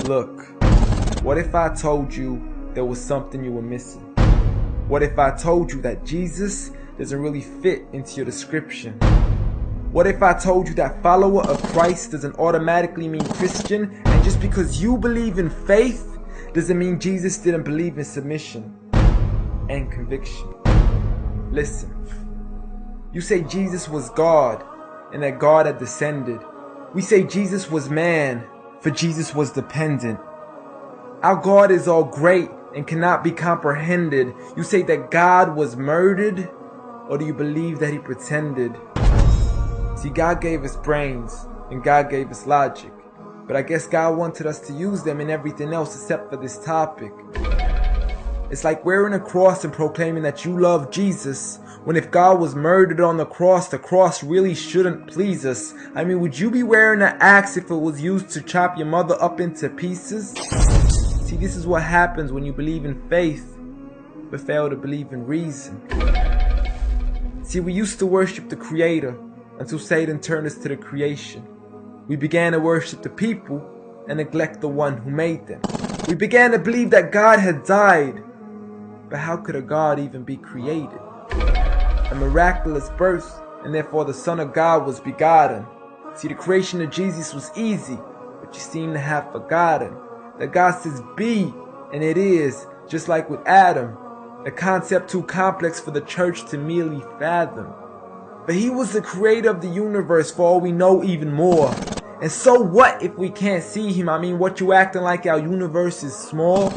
Look, what if I told you there was something you were missing? What if I told you that Jesus doesn't really fit into your description? What if I told you that follower of Christ doesn't automatically mean Christian, and just because you believe in faith doesn't mean Jesus didn't believe in submission and conviction? Listen, you say Jesus was God and that God had descended. We say Jesus was man, for Jesus was dependent. Our God is all great and cannot be comprehended. You say that God was murdered, or do you believe that he pretended? See, God gave us brains and God gave us logic, but I guess God wanted us to use them in everything else except for this topic. It's like wearing a cross and proclaiming that you love Jesus, when if God was murdered on the cross really shouldn't please us. I mean, would you be wearing an axe if it was used to chop your mother up into pieces? See, this is what happens when you believe in faith, but fail to believe in reason. See, we used to worship the Creator until Satan turned us to the creation. We began to worship the people and neglect the one who made them. We began to believe that God had died, but how could a God even be created? A miraculous birth, and therefore the Son of God was begotten. See, the creation of Jesus was easy, but you seem to have forgotten that God says be, and it is, just like with Adam, a concept too complex for the church to merely fathom. But he was the creator of the universe, for all we know, even more. And so what if we can't see him? I mean, what, you acting like our universe is small?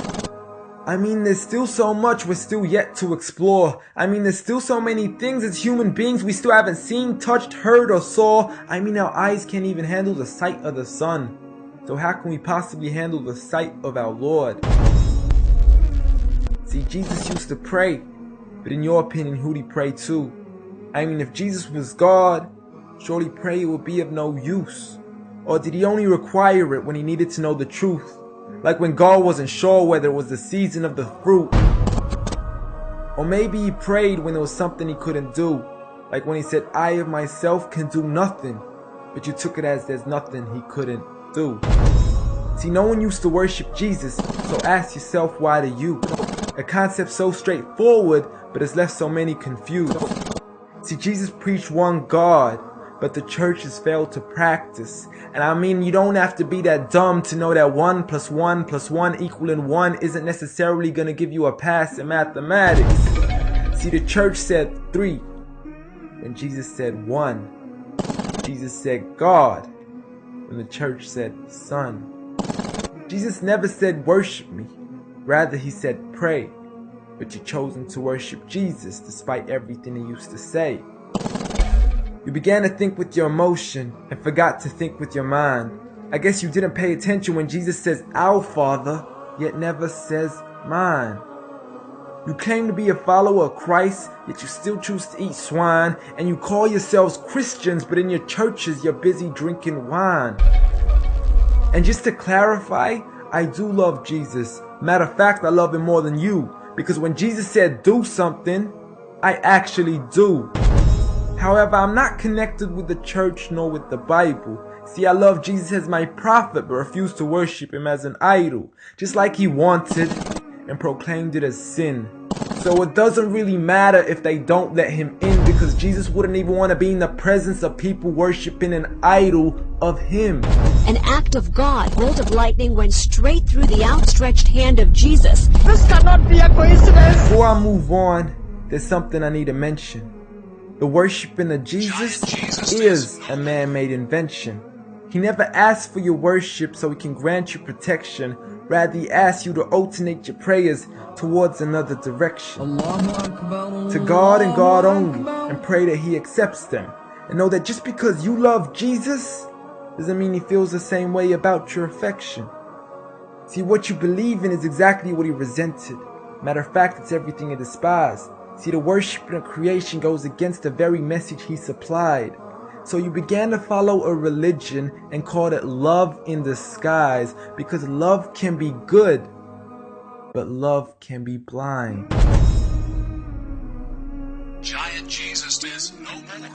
I mean, there's still so much we're still yet to explore. I mean, there's still so many things as human beings we still haven't seen, touched, heard, or saw. I mean, our eyes can't even handle the sight of the sun. So how can we possibly handle the sight of our Lord? See, Jesus used to pray, but in your opinion, who'd he pray to? I mean, if Jesus was God, surely prayer would be of no use. Or did he only require it when he needed to know the truth? Like when God wasn't sure whether it was the season of the fruit. Or maybe he prayed when there was something he couldn't do. Like when he said, I of myself can do nothing. But you took it as there's nothing he couldn't do. See, no one used to worship Jesus, so ask yourself, why do you? A concept so straightforward, but has left so many confused. See, Jesus preached one God, but the church has failed to practice. And I mean, you don't have to be that dumb to know that 1 + 1 + 1 equaling 1 isn't necessarily going to give you a pass in mathematics. See, the church said 3, when Jesus said 1. Jesus said God, when the church said Son. Jesus never said worship me, rather he said pray. But you've chosen to worship Jesus despite everything he used to say. You began to think with your emotion and forgot to think with your mind. I guess you didn't pay attention when Jesus says our Father, yet never says mine. You claim to be a follower of Christ, yet you still choose to eat swine, and you call yourselves Christians, but in your churches you're busy drinking wine. And just to clarify, I do love Jesus. Matter of fact, I love him more than you, because when Jesus said do something, I actually do. However, I'm not connected with the church nor with the Bible. See, I love Jesus as my prophet, but refuse to worship him as an idol, just like he wanted and proclaimed it as sin. So it doesn't really matter if they don't let him in, because Jesus wouldn't even want to be in the presence of people worshiping an idol of him. An act of God, a bolt of lightning went straight through the outstretched hand of Jesus. This cannot be a coincidence. Before I move on, there's something I need to mention. The worshiping of Jesus is a man-made invention. He never asked for your worship so he can grant you protection. Rather, he asks you to alternate your prayers towards another direction. To God and God only, and pray that he accepts them. And know that just because you love Jesus, doesn't mean he feels the same way about your affection. See, what you believe in is exactly what he resented. Matter of fact, it's everything he despised. See, the worshiping of creation goes against the very message he supplied. So you began to follow a religion and called it love in disguise, because love can be good, but love can be blind. Giant Jesus is no more.